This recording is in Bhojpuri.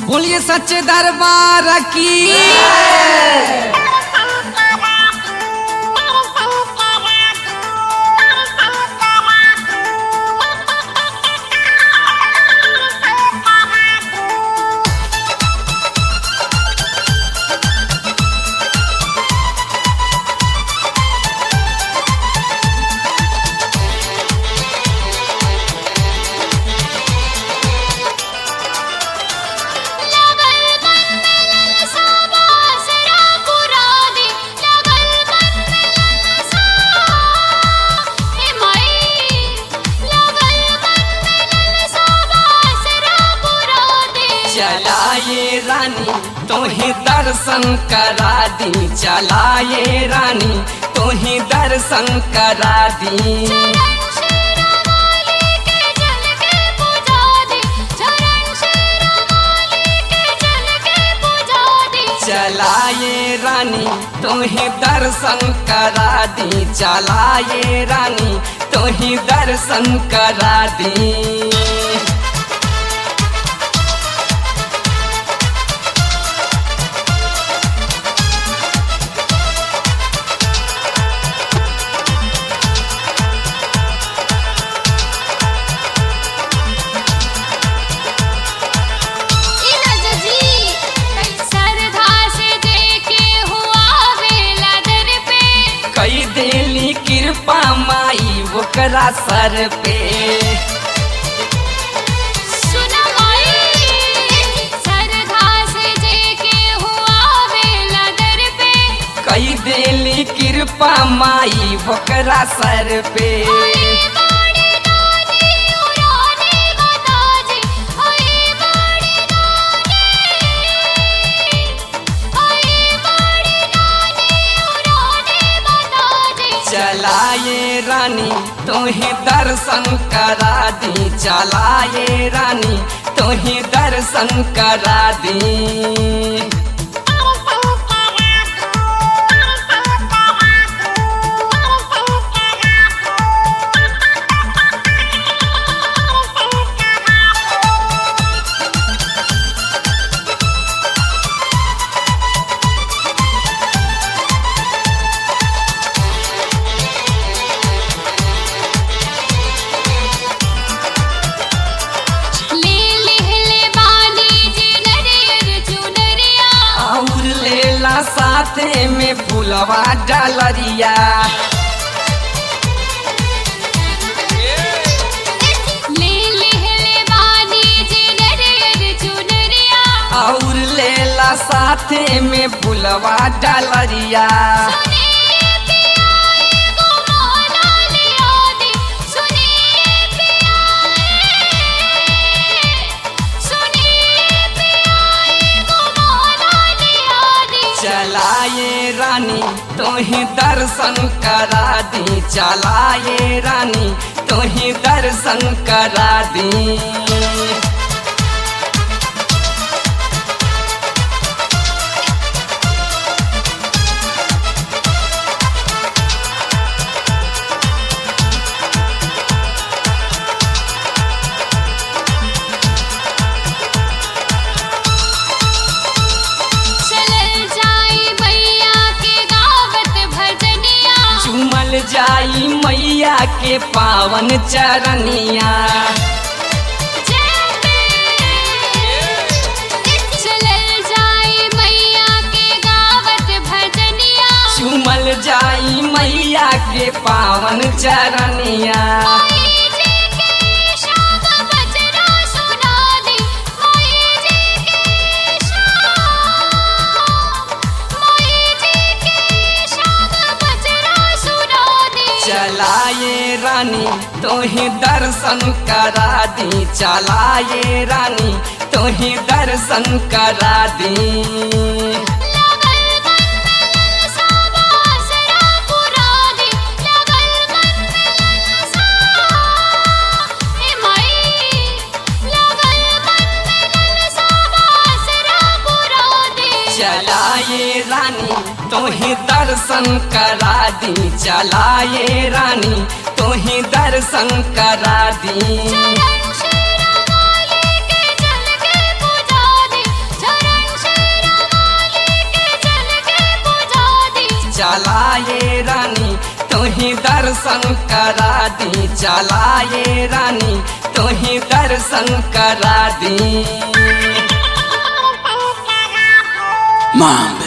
बोलिए सच्चे दरबार की। चलाए रानी तोही दर्शन करा दी, चलाए रानी तोही दर्शन करा दी। चलाए रानी तोही दर्शन करा दी, चलाए रानी तोही दर्शन करा दी। कई देली कृपा माई ओकरा सर पे, सुना माई सरधा से जेके हुआ वेला दर पे। कई देली कृपा माई ओकरा सर पे। चलाए रानी तोही दर्शन करा दी, चलाए रानी तोही दर्शन करा दी। साथे में फूलवा डालरिया, और लेला साथे में फूलवा डालरिया। चलाए रानी तोही दर्शन करा दी, चलाए रानी तोही दर्शन करा दी। जाई मैया के पावन चरनिया, चलल जाई मैया के गावत भजनिया, चुमल जाई मैया के पावन चरनिया। चलाए रानी तोही दर्शन करा दी, चलाए रानी तोही दर्शन करा दी। चलाए रानी तोही दर्शन करा दी, चलाए रानी तोही दर्शन करा दी। चलाए रानी तुही दर्शन करा दी, चलाए रानी तुही दर्शन करा दी। Mom.